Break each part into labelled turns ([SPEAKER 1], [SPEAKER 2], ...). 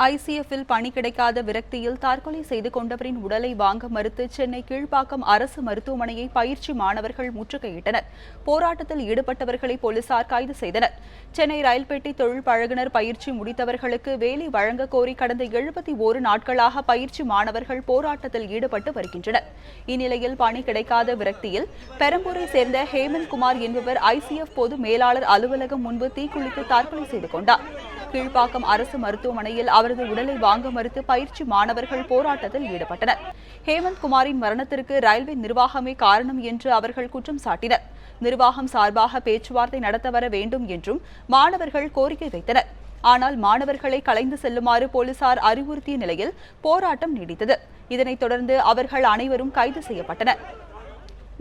[SPEAKER 1] ஐசிஎஃப்பில் பணி கிடைக்காத விரக்தியில் தற்கொலை செய்து கொண்டவரின் உடலை வாங்க மறுத்து சென்னை கீழ்ப்பாக்கம் அரசு மருத்துவமனையை பயிற்சி மாணவர்கள் முற்றுகையிட்டனர். போராட்டத்தில் ஈடுபட்டவர்களை போலீசார் கைது செய்தனர். சென்னை ரயில்பேட்டை தொழில் பழகுனர் பயிற்சி முடித்தவர்களுக்கு வேலை வழங்க கோரி கடந்த 71 நாட்களாக பயிற்சி மாணவர்கள் போராட்டத்தில் ஈடுபட்டு வருகின்றனர். இந்நிலையில் பணி கிடைக்காத விரக்தியில் பெரம்பூரை சேர்ந்த ஹேமந்த் குமார் என்பவர் ஐசிஎஃப் பொது மேலாளர் அலுவலகம் முன்பு தீக்குளித்து தற்கொலை செய்து கொண்டார். கீழ்ப்பாக்கம் அரசு மருத்துவமனையில் அவரது உடலை வாங்க மறுத்து பயிற்சி மாணவர்கள் போராட்டத்தில் ஈடுபட்டனர். ஹேமந்த் குமாரின் மரணத்திற்கு ரயில்வே நிர்வாகமே காரணம் என்று அவர்கள் குற்றம் சாட்டினர். நிர்வாகம் சார்பாக பேச்சுவார்த்தை நடத்த வர வேண்டும் என்றும் மாணவர்கள் கோரிக்கை வைத்தனர். ஆனால் மாணவர்களை கலைந்து செல்லுமாறு போலீசார் அறிவுறுத்திய நிலையில் போராட்டம் நீடித்தது. இதனைத் தொடர்ந்து அவர்கள் அனைவரும் கைது செய்யப்பட்டனர்.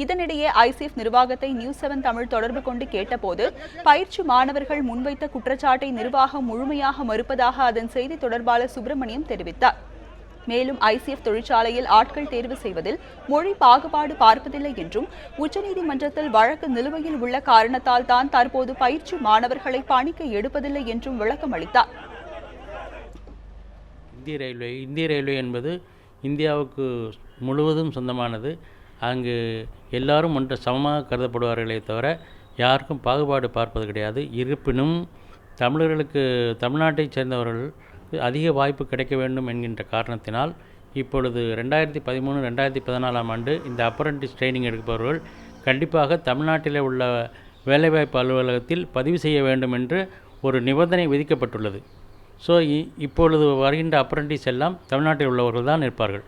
[SPEAKER 1] இதனிடையே ஐசிஎஃப் நிர்வாகத்தை நியூஸ் 7 தமிழ் தொடர்பு கொண்டு கேட்டபோது பயிற்சி மாணவர்கள் முன்வைத்த குற்றச்சாட்டை நிர்வாகம் முழுமையாக மறுப்பதாக அதன் செய்தி தொடர்பாளர் சுப்பிரமணியம் தெரிவித்தார். மேலும் ஐசிஎஃப் தொழிற்சாலையில் ஆட்கள் தேர்வு செய்வதில் மொழி பாகுபாடு பார்ப்பதில்லை என்றும் உச்சநீதிமன்றத்தில் வழக்கு நிலுவையில் உள்ள காரணத்தால் தான் தற்போது பயிற்சி மாணவர்களை பணிக்கு எடுப்பதில்லை என்றும் விளக்கம் அளித்தார்.
[SPEAKER 2] இந்திய ரயில்வே என்பது இந்தியாவுக்கு முழுவதும் சொந்தமானது. அங்கு எல்லாரும் ஒன்று சமமாக கருதப்படுவார்களே தவிர யாருக்கும் பாகுபாடு பார்ப்பது கிடையாது. இருப்பினும் தமிழ்நாட்டைச் சேர்ந்தவர்கள் அதிக வாய்ப்பு கிடைக்க வேண்டும் என்கின்ற காரணத்தினால் இப்பொழுது 2013-2014 ஆண்டு இந்த அப்ரண்டிஸ் ட்ரைனிங் எடுப்பவர்கள் கண்டிப்பாக தமிழ்நாட்டில் உள்ள வேலைவாய்ப்பு அலுவலகத்தில் பதிவு செய்ய வேண்டும் என்று ஒரு நிபந்தனை விதிக்கப்பட்டுள்ளது. ஸோ இப்பொழுது வருகின்ற அப்ரண்டிஸ் எல்லாம் தமிழ்நாட்டில் உள்ளவர்கள் தான் இருப்பார்கள்.